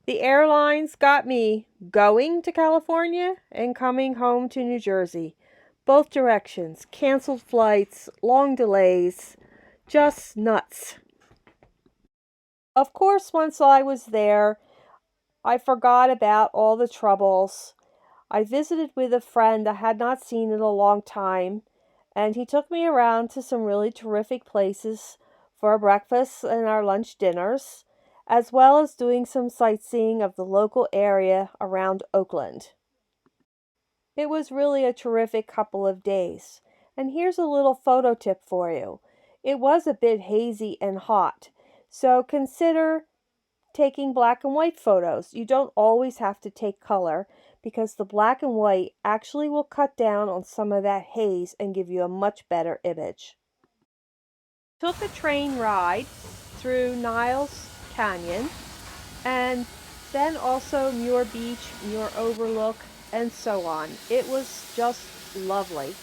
The airlines got me going to California and coming home to New Jersey. Both directions, canceled flights, long delays, just nuts. Of course, once I was there, I forgot about all the troubles. I visited with a friend I had not seen in a long time, and he took me around to some really terrific places for our breakfasts and our lunch dinners, as well as doing some sightseeing of the local area around Oakland. It was really a terrific couple of days. And here's a little photo tip for you. It was a bit hazy and hot, so consider taking black and white photos. You don't always have to take color because the black and white actually will cut down on some of that haze and give you a much better image. Took a train ride through Niles Canyon and then also Muir Beach, Muir Overlook, and so on. It was just lovely.